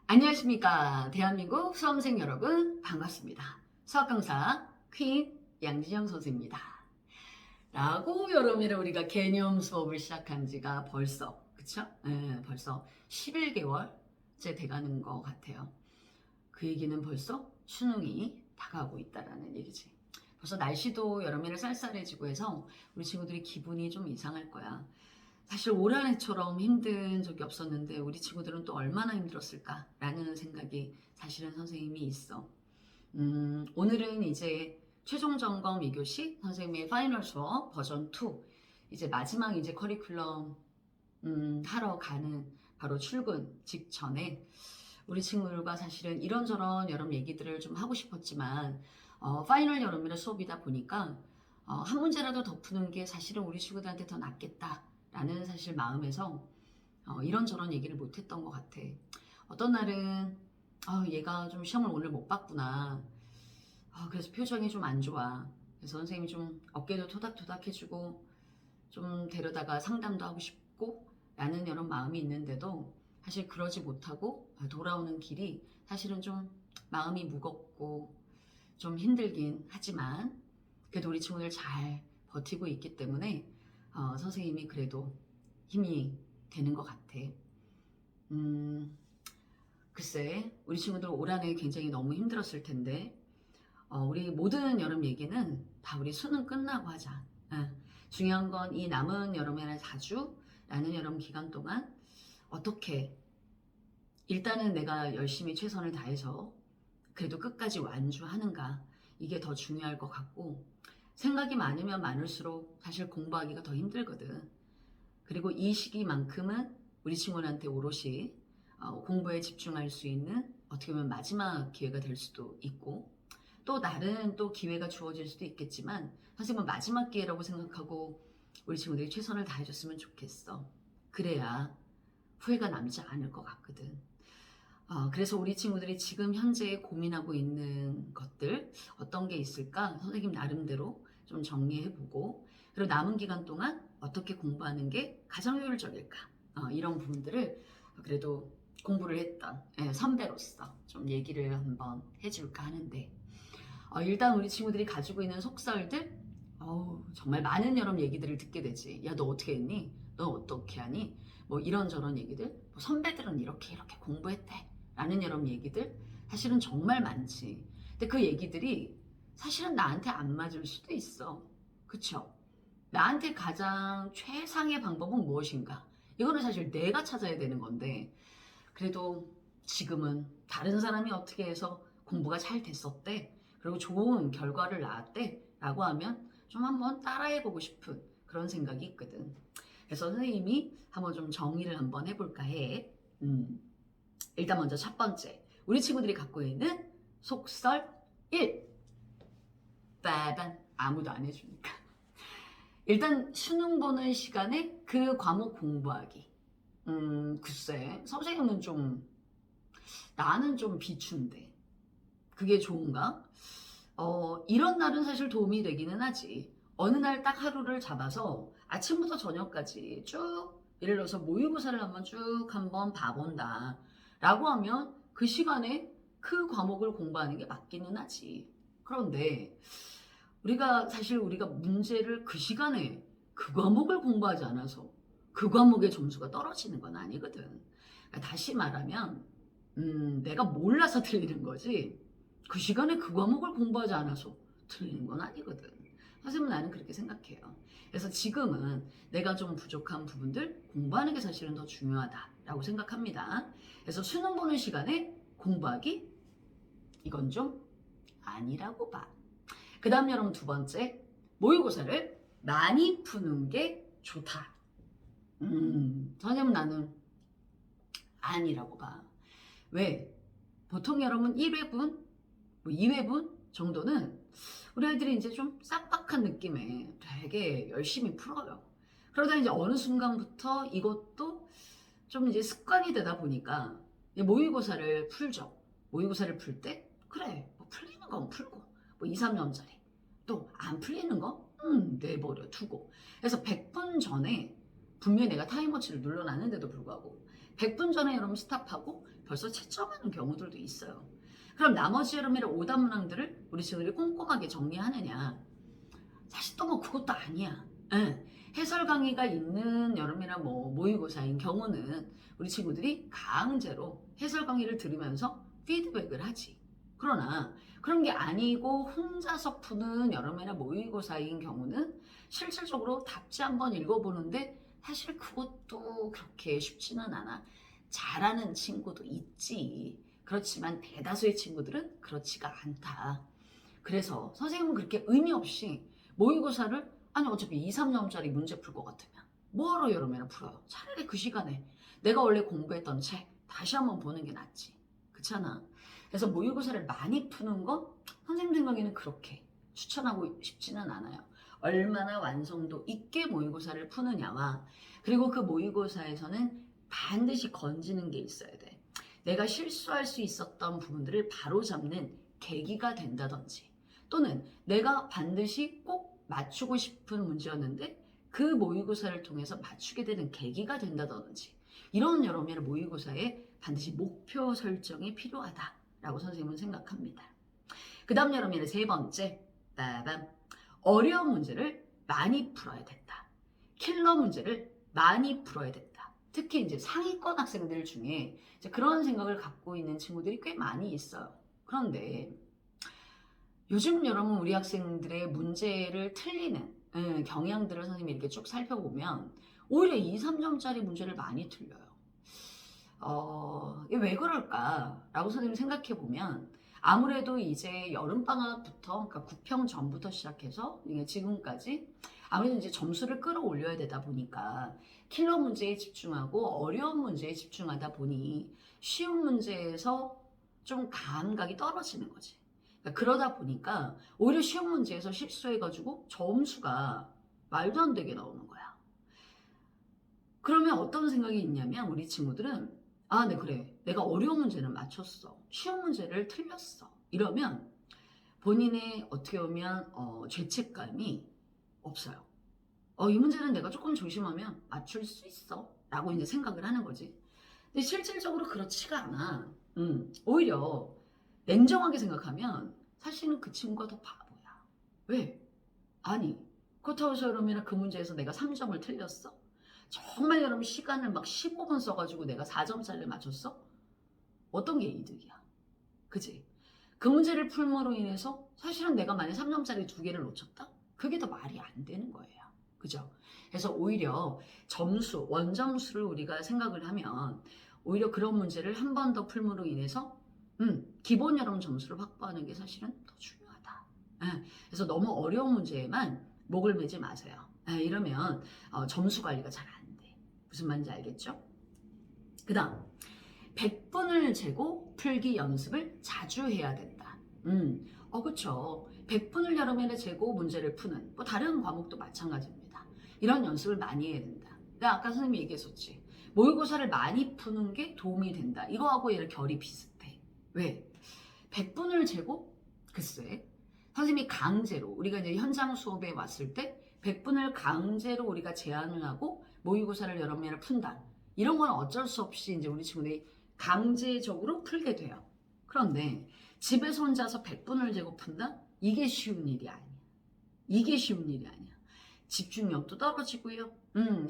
안녕하십니까. 대한민국 수험생 여러분 반갑습니다. 수학강사 퀸 양진영 선생입니다. 라고 여러분의 우리가 개념 수업을 시작한 지가 벌써 그쵸? 벌써 11개월째 돼가는 것 같아요. 그 얘기는 벌써 수능이 다가오고 있다라는 얘기지. 벌써 날씨도 여름에는 쌀쌀해지고 해서 우리 친구들이 기분이 좀 이상할 거야. 사실 올 한 해처럼 힘든 적이 없었는데 우리 친구들은 또 얼마나 힘들었을까라는 생각이 사실은 선생님이 있어. 오늘은 이제 최종 점검 2교시 선생님의 파이널 수업 버전 2 이제 마지막 이제 커리큘럼 하러 가는 바로 출근 직전에 우리 친구들과 사실은 이런저런 여러 얘기들을 좀 하고 싶었지만 파이널 여름이라 수업이다 보니까 한 문제라도 더 푸는 게 사실은 우리 친구들한테 더 낫겠다라는 사실 마음에서 이런저런 얘기를 못했던 것 같아. 어떤 날은 얘가 좀 시험을 오늘 못 봤구나. 그래서 표정이 좀 안 좋아. 그래서 선생님이 좀 어깨도 토닥토닥 해주고 좀 데려다가 상담도 하고 싶고 라는 이런 마음이 있는데도 사실 그러지 못하고 돌아오는 길이 사실은 좀 마음이 무겁고 좀 힘들긴 하지만 그래도 우리 친구들 잘 버티고 있기 때문에 선생님이 그래도 힘이 되는 것 같아. 글쎄 우리 친구들 올 한해 굉장히 너무 힘들었을 텐데 우리 모든 여름 얘기는 다 우리 수능 끝나고 하자. 중요한 건 이 남은 여름에는 4주라는 여름 기간 동안 어떻게 일단은 내가 열심히 최선을 다해서 그래도 끝까지 완주하는가 이게 더 중요할 것 같고 생각이 많으면 많을수록 사실 공부하기가 더 힘들거든. 그리고 이 시기만큼은 우리 친구한테 오롯이 공부에 집중할 수 있는 어떻게 보면 마지막 기회가 될 수도 있고 또 다른 또 기회가 주어질 수도 있겠지만 사실 뭐 마지막 기회라고 생각하고 우리 친구들이 최선을 다해줬으면 좋겠어. 그래야 후회가 남지 않을 것 같거든. 그래서 우리 친구들이 지금 현재 고민하고 있는 것들 어떤 게 있을까 선생님 나름대로 좀 정리해보고 그리고 남은 기간 동안 어떻게 공부하는 게 가장 효율적일까 이런 부분들을 그래도 공부를 했던 선배로서 좀 얘기를 한번 해줄까 하는데 일단 우리 친구들이 가지고 있는 속설들 정말 많은 여러 얘기들을 듣게 되지. 야, 너 어떻게 했니? 너 어떻게 하니? 뭐 이런저런 얘기들. 뭐 선배들은 이렇게 공부했대. 라는 여러 얘기들. 사실은 정말 많지. 근데 그 얘기들이 사실은 나한테 안 맞을 수도 있어. 그쵸? 나한테 가장 최상의 방법은 무엇인가? 이거는 사실 내가 찾아야 되는 건데 그래도 지금은 다른 사람이 어떻게 해서 공부가 잘 됐었대. 그리고 좋은 결과를 낳았대. 라고 하면 좀 한번 따라해보고 싶은 그런 생각이 있거든. 그래서 선생님이 한번 좀 정리를 한번 해볼까 해. 일단 먼저 첫 번째. 우리 친구들이 갖고 있는 속설 1. 빠반. 아무도 안 해주니까. 일단 수능 보는 시간에 그 과목 공부하기. 글쎄. 선생님은 좀 나는 좀 비추인데 그게 좋은가? 이런 날은 사실 도움이 되기는 하지. 어느 날 딱 하루를 잡아서 아침부터 저녁까지 쭉 예를 들어서 모의고사를 한번 봐본다 라고 하면 그 시간에 그 과목을 공부하는 게 맞기는 하지. 그런데 우리가 문제를 그 시간에 그 과목을 공부하지 않아서 그 과목의 점수가 떨어지는 건 아니거든. 그러니까 다시 말하면 내가 몰라서 틀리는 거지 그 시간에 그 과목을 공부하지 않아서 틀리는 건 아니거든. 하지만 나는 그렇게 생각해요. 그래서 지금은 내가 좀 부족한 부분들 공부하는 게 사실은 더 중요하다라고 생각합니다. 그래서 수능 보는 시간에 공부하기 이건 좀 아니라고 봐. 그 다음 여러분 두 번째 모의고사를 많이 푸는 게 좋다. 선생님 나는 아니라고 봐. 왜? 보통 여러분 1회분, 뭐 2회분 정도는 우리 아이들이 이제 좀 쌈박한 느낌에 되게 열심히 풀어요. 그러다 이제 어느 순간부터 이것도 좀 이제 습관이 되다 보니까 모의고사를 풀죠. 모의고사를 풀 때 그래 뭐 풀리는 건 풀고 뭐 2, 3년짜리 또 안 풀리는 거 내버려 두고 그래서 100분 전에 분명히 내가 타임워치를 눌러놨는데도 불구하고 100분 전에 여러분 스탑하고 벌써 채점하는 경우들도 있어요. 그럼 나머지 여름이라 오답 문항들을 우리 친구들이 꼼꼼하게 정리하느냐? 사실 또 뭐 그것도 아니야. 예. 해설 강의가 있는 여름이나 뭐 모의고사인 경우는 우리 친구들이 강제로 해설 강의를 들으면서 피드백을 하지. 그러나 그런 게 아니고 혼자서 푸는 여름이나 모의고사인 경우는 실질적으로 답지 한번 읽어보는데 사실 그것도 그렇게 쉽지는 않아. 잘하는 친구도 있지. 그렇지만 대다수의 친구들은 그렇지가 않다. 그래서 선생님은 그렇게 의미 없이 모의고사를 아니 어차피 2, 3점짜리 문제 풀 것 같으면 뭐하러 여름에나 풀어요. 차라리 그 시간에 내가 원래 공부했던 책 다시 한번 보는 게 낫지. 그렇잖아. 그래서 모의고사를 많이 푸는 건 선생님 생각에는 그렇게 추천하고 싶지는 않아요. 얼마나 완성도 있게 모의고사를 푸느냐와 그리고 그 모의고사에서는 반드시 건지는 게 있어야 돼. 내가 실수할 수 있었던 부분들을 바로잡는 계기가 된다든지 또는 내가 반드시 꼭 맞추고 싶은 문제였는데 그 모의고사를 통해서 맞추게 되는 계기가 된다든지 이런 여러분의 모의고사에 반드시 목표 설정이 필요하다라고 선생님은 생각합니다. 그 다음 여러분의 세 번째, 빠밤. 어려운 문제를 많이 풀어야 된다. 킬러 문제를 많이 풀어야 된다. 특히 이제 상위권 학생들 중에 이제 그런 생각을 갖고 있는 친구들이 꽤 많이 있어요. 그런데 요즘 여러분 우리 학생들의 문제를 틀리는 경향들을 선생님이 이렇게 쭉 살펴보면 오히려 2, 3점짜리 문제를 많이 틀려요. 이게 왜 그럴까라고 선생님이 생각해 보면 아무래도 이제 여름방학부터 그러니까 구평 전부터 시작해서 지금까지 아무래도 이제 점수를 끌어올려야 되다 보니까 킬러 문제에 집중하고 어려운 문제에 집중하다 보니 쉬운 문제에서 좀 감각이 떨어지는 거지. 그러다 보니까 오히려 쉬운 문제에서 실수해가지고 점수가 말도 안 되게 나오는 거야. 그러면 어떤 생각이 있냐면 우리 친구들은 아, 네, 그래. 내가 어려운 문제는 맞췄어. 쉬운 문제를 틀렸어. 이러면 본인의 어떻게 보면 죄책감이 없어요. 이 문제는 내가 조금 조심하면 맞출 수 있어. 라고 이제 생각을 하는 거지. 근데 실질적으로 그렇지가 않아. 오히려 냉정하게 생각하면 사실은 그 친구가 더 바보야. 왜? 아니, 그렇다고 해서 그러면 그 문제에서 내가 3점을 틀렸어? 정말 여러분 시간을 막 15분 써가지고 내가 4점짜리를 맞췄어? 어떤 게 이득이야? 그지? 그 문제를 풀므로 인해서 사실은 내가 만약 3점짜리 2개를 놓쳤다? 그게 더 말이 안 되는 거예요. 그죠? 그래서 오히려 점수, 원점수를 우리가 생각을 하면 오히려 그런 문제를 한 번 더 풀므로 인해서 기본 여러분 점수를 확보하는 게 사실은 더 중요하다. 그래서 너무 어려운 문제에만 목을 매지 마세요. 이러면 점수 관리가 잘 안 돼. 무슨 말인지 알겠죠? 그 다음 100분을 재고 풀기 연습을 자주 해야 된다. 그쵸. 100분을 여러분의 재고 문제를 푸는 뭐 다른 과목도 마찬가지입니다. 이런 연습을 많이 해야 된다. 내가 아까 선생님이 얘기했었지. 모의고사를 많이 푸는 게 도움이 된다. 이거하고 얘를 결이 비슷해. 왜? 100분을 재고? 글쎄. 선생님이 강제로 우리가 이제 현장 수업에 왔을 때 100분을 강제로 우리가 제한을 하고 모의고사를 여러 명을 푼다. 이런 건 어쩔 수 없이 이제 우리 친구들이 강제적으로 풀게 돼요. 그런데 집에서 혼자서 100분을 재고 푼다? 이게 쉬운 일이 아니야. 이게 쉬운 일이 아니야. 집중력도 떨어지고요.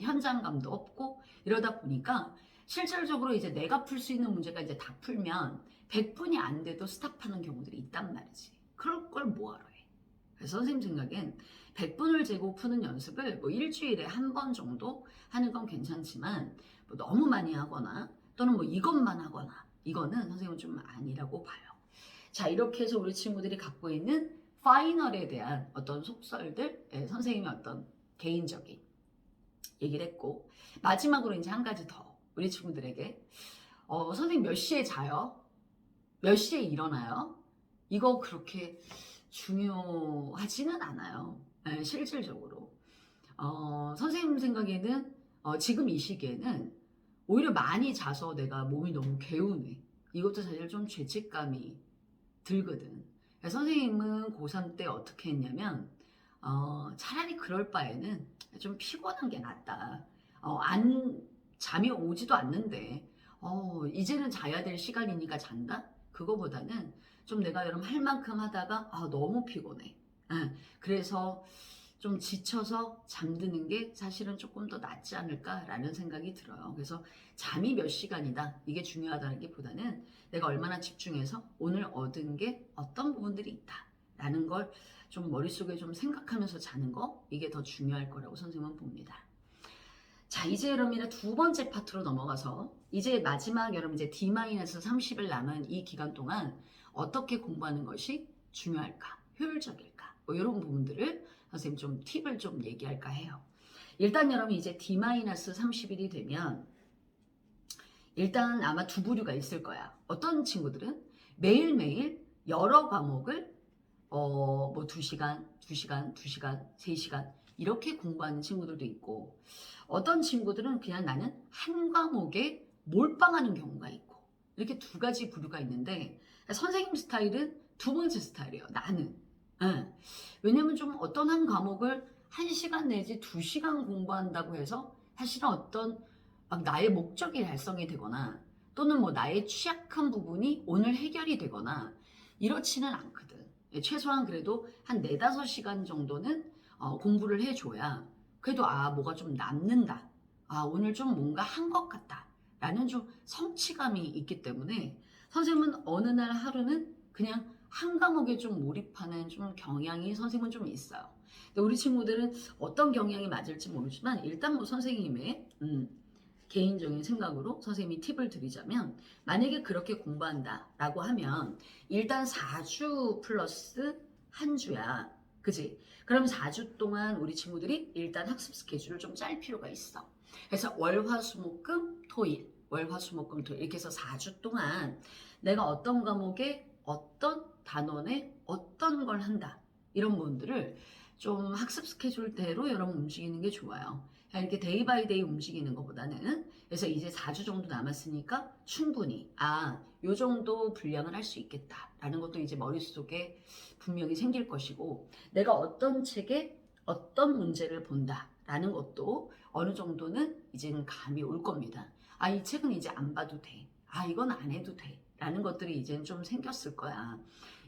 현장감도 없고 이러다 보니까 실질적으로 이제 내가 풀 수 있는 문제가 이제 다 풀면 100분이 안 돼도 스탑하는 경우들이 있단 말이지. 그럴 걸 뭐하러 해. 그래서 선생님 생각엔 100분을 재고 푸는 연습을 뭐 일주일에 한 번 정도 하는 건 괜찮지만 뭐 너무 많이 하거나 또는 뭐 이것만 하거나 이거는 선생님은 좀 아니라고 봐요. 자, 이렇게 해서 우리 친구들이 갖고 있는 파이널에 대한 어떤 속설들, 선생님의 어떤 개인적인 얘기를 했고 마지막으로 이제 한 가지 더 우리 친구들에게 선생님 몇 시에 자요? 몇 시에 일어나요? 이거 그렇게 중요하지는 않아요. 실질적으로. 선생님 생각에는 지금 이 시기에는 오히려 많이 자서 내가 몸이 너무 개운해. 이것도 사실 좀 죄책감이 들거든. 선생님은 고3 때 어떻게 했냐면 차라리 그럴 바에는 좀 피곤한 게 낫다. 잠이 오지도 않는데 이제는 자야 될 시간이니까 잔다? 그거보다는 좀 내가 여러분 할 만큼 하다가 너무 피곤해. 그래서 좀 지쳐서 잠드는 게 사실은 조금 더 낫지 않을까라는 생각이 들어요. 그래서 잠이 몇 시간이다 이게 중요하다는 게 보다는 내가 얼마나 집중해서 오늘 얻은 게 어떤 부분들이 있다라는 걸 좀 머릿속에 좀 생각하면서 자는 거 이게 더 중요할 거라고 선생님은 봅니다. 자, 이제 여러분이 두 번째 파트로 넘어가서 이제 마지막 여러분 이제 D-30일 남은 이 기간 동안 어떻게 공부하는 것이 중요할까, 효율적일까, 뭐 이런 부분들을 선생님 좀 팁을 좀 얘기할까 해요. 일단 여러분 이제 D-30일이 되면 일단 아마 두 부류가 있을 거야. 어떤 친구들은 매일매일 여러 과목을 뭐 2시간, 2시간, 2시간, 3시간 이렇게 공부하는 친구들도 있고 어떤 친구들은 그냥 나는 한 과목에 몰빵하는 경우가 있고 이렇게 두 가지 부류가 있는데 선생님 스타일은 두 번째 스타일이에요. 나는. 왜냐면 좀 어떤 한 과목을 1시간 내지 2시간 공부한다고 해서 사실은 어떤 막 나의 목적이 달성이 되거나 또는 뭐 나의 취약한 부분이 오늘 해결이 되거나 이렇지는 않거든. 최소한 그래도 한 4-5시간 정도는 공부를 해줘야 그래도 뭐가 좀 남는다. 오늘 좀 뭔가 한 것 같다. 라는 좀 성취감이 있기 때문에 선생님은 어느 날 하루는 그냥 한 과목에 좀 몰입하는 좀 경향이 선생님은 좀 있어요. 근데 우리 친구들은 어떤 경향이 맞을지 모르지만 일단 뭐 선생님의 개인적인 생각으로 선생님이 팁을 드리자면 만약에 그렇게 공부한다 라고 하면 일단 4주 플러스 한 주야. 그지? 그럼 4주 동안 우리 친구들이 일단 학습 스케줄을 좀 짤 필요가 있어. 그래서 월, 화, 수, 목, 금, 토일 월, 화, 수, 목, 금, 토일 이렇게 해서 4주 동안 내가 어떤 과목에 어떤 단원에 어떤 걸 한다. 이런 부분들을 좀 학습 스케줄대로 여러분 움직이는 게 좋아요. 이렇게 데이 바이 데이 움직이는 것보다는 그래서 이제 4주 정도 남았으니까 충분히 요 정도 분량을 할 수 있겠다라는 것도 이제 머릿속에 분명히 생길 것이고 내가 어떤 책에 어떤 문제를 본다라는 것도 어느 정도는 이제는 감이 올 겁니다. 이 책은 이제 안 봐도 돼. 이건 안 해도 돼. 라는 것들이 이제는 좀 생겼을 거야.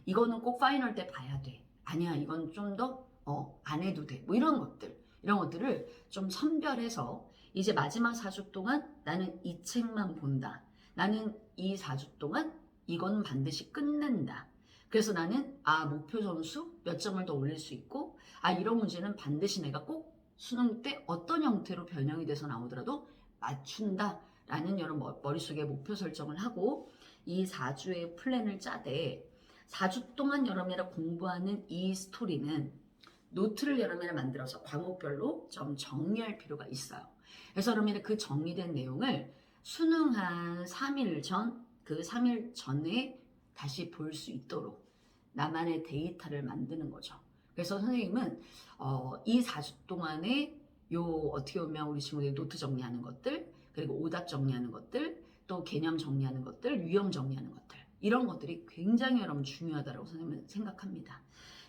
이거는 꼭 파이널 때 봐야 돼. 아니야, 이건 좀 더 안 해도 돼. 뭐 이런 것들을 좀 선별해서 이제 마지막 4주 동안 나는 이 책만 본다. 나는 이 4주 동안 이건 반드시 끝낸다. 그래서 나는 목표 점수 몇 점을 더 올릴 수 있고 이런 문제는 반드시 내가 꼭 수능 때 어떤 형태로 변형이 돼서 나오더라도 맞춘다. 라는 여러 머릿속에 목표 설정을 하고 이 4주의 플랜을 짜되 4주 동안 여러분이랑 공부하는 이 스토리는 노트를 여러분이 만들어서 과목별로 좀 정리할 필요가 있어요. 그래서 여러분이 그 정리된 내용을 수능 한 3일 전, 그 3일 전에 다시 볼 수 있도록 나만의 데이터를 만드는 거죠. 그래서 선생님은 이 4주 동안에 어떻게 보면 우리 친구들이 노트 정리하는 것들, 그리고 오답 정리하는 것들, 또 개념 정리하는 것들, 유형 정리하는 것들 이런 것들이 굉장히 여러분 중요하다고 선생님은 생각합니다.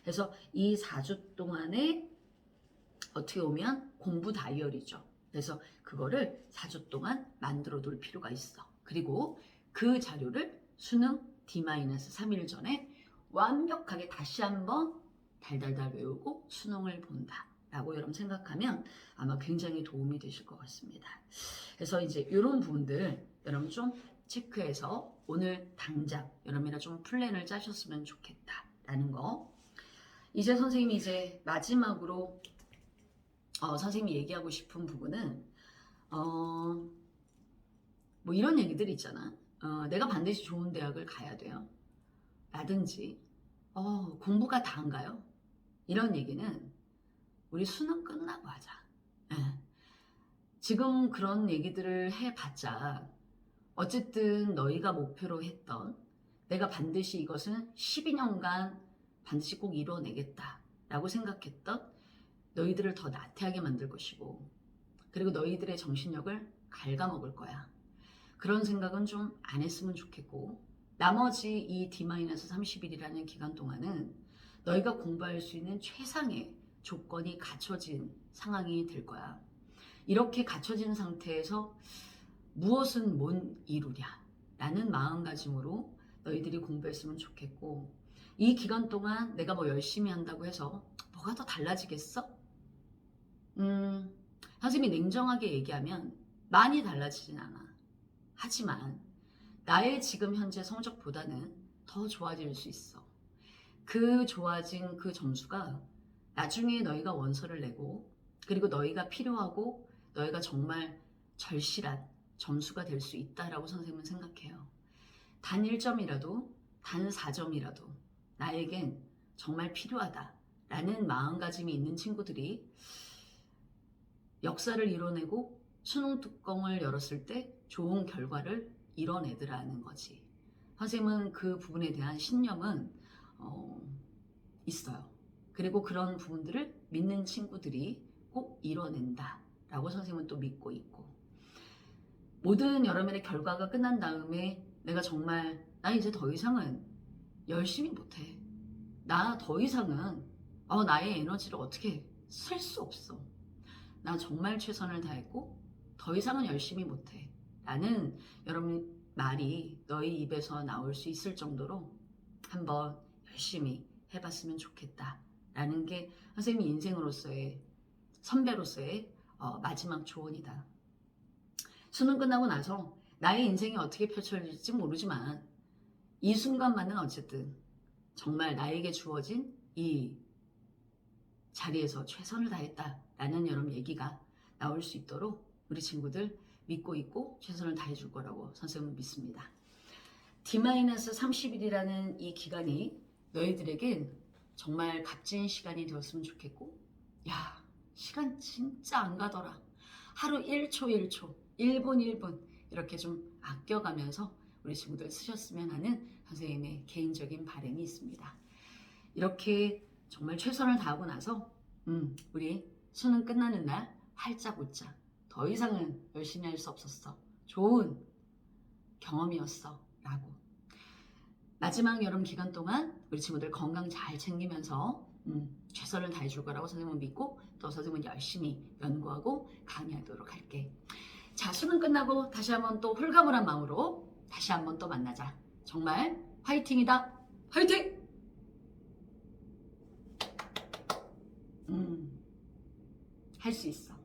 그래서 이 4주 동안에 어떻게 보면 공부 다이어리죠. 그래서 그거를 4주 동안 만들어 둘 필요가 있어. 그리고 그 자료를 수능 D-3일 전에 완벽하게 다시 한번 달달달 외우고 수능을 본다. 라고 여러분 생각하면 아마 굉장히 도움이 되실 것 같습니다. 그래서 이제 이런 부분들 여러분 좀 체크해서 오늘 당장 여러분이랑 좀 플랜을 짜셨으면 좋겠다라는 거. 이제 선생님이 이제 마지막으로 선생님이 얘기하고 싶은 부분은 뭐 이런 얘기들 있잖아. 내가 반드시 좋은 대학을 가야 돼요. 라든지 공부가 다인가요? 이런 얘기는 우리 수능 끝나고 하자. 지금 그런 얘기들을 해봤자 어쨌든 너희가 목표로 했던 내가 반드시 이것은 12년간 반드시 꼭 이뤄내겠다 라고 생각했던 너희들을 더 나태하게 만들 것이고 그리고 너희들의 정신력을 갉아먹을 거야. 그런 생각은 좀 안 했으면 좋겠고 나머지 이 D-30일이라는 기간 동안은 너희가 공부할 수 있는 최상의 조건이 갖춰진 상황이 될 거야. 이렇게 갖춰진 상태에서 무엇은 못 이루랴 라는 마음가짐으로 너희들이 공부했으면 좋겠고, 이 기간 동안 내가 뭐 열심히 한다고 해서 뭐가 더 달라지겠어? 선생님이 냉정하게 얘기하면 많이 달라지진 않아. 하지만 나의 지금 현재 성적보다는 더 좋아질 수 있어. 그 좋아진 그 점수가 나중에 너희가 원서를 내고, 그리고 너희가 필요하고 너희가 정말 절실한 점수가 될 수 있다라고 선생님은 생각해요. 단 1점이라도, 단 4점이라도 나에겐 정말 필요하다라는 마음가짐이 있는 친구들이 역사를 이뤄내고 수능 뚜껑을 열었을 때 좋은 결과를 이뤄내더라는 거지. 선생님은 그 부분에 대한 신념은 있어요. 그리고 그런 부분들을 믿는 친구들이 꼭 이뤄낸다라고 선생님은 또 믿고 있고, 모든 여러분의 결과가 끝난 다음에 내가 정말 나 이제 더 이상은 열심히 못해, 나 더 이상은 나의 에너지를 어떻게 쓸 수 없어, 나 정말 최선을 다했고 더 이상은 열심히 못해 라는 여러분 말이 너희 입에서 나올 수 있을 정도로 한번 열심히 해봤으면 좋겠다 라는 게 선생님이 인생으로서의, 선배로서의 마지막 조언이다. 수능 끝나고 나서 나의 인생이 어떻게 펼쳐질지 모르지만 이 순간만은 어쨌든 정말 나에게 주어진 이 자리에서 최선을 다했다라는 여러분 얘기가 나올 수 있도록 우리 친구들 믿고 있고 최선을 다해줄 거라고 선생님은 믿습니다. D-30일이라는 이 기간이 너희들에겐 정말 값진 시간이 되었으면 좋겠고, 야, 시간 진짜 안 가더라. 하루 1초 1초, 1분 1분 이렇게 좀 아껴가면서 우리 친구들 쓰셨으면 하는 선생님의 개인적인 바람이 있습니다. 이렇게 정말 최선을 다하고 나서 우리 수능 끝나는 날 활짝 웃자. 더 이상은 열심히 할 수 없었어. 좋은 경험이었어 라고. 마지막 여름 기간 동안 우리 친구들 건강 잘 챙기면서 최선을 다해줄 거라고 선생님은 믿고, 또 선생님은 열심히 연구하고 강의하도록 할게. 자, 수능 끝나고 다시 한번 또 홀가분한 마음으로 다시 한번 또 만나자. 정말 화이팅이다. 화이팅! 할 수 있어.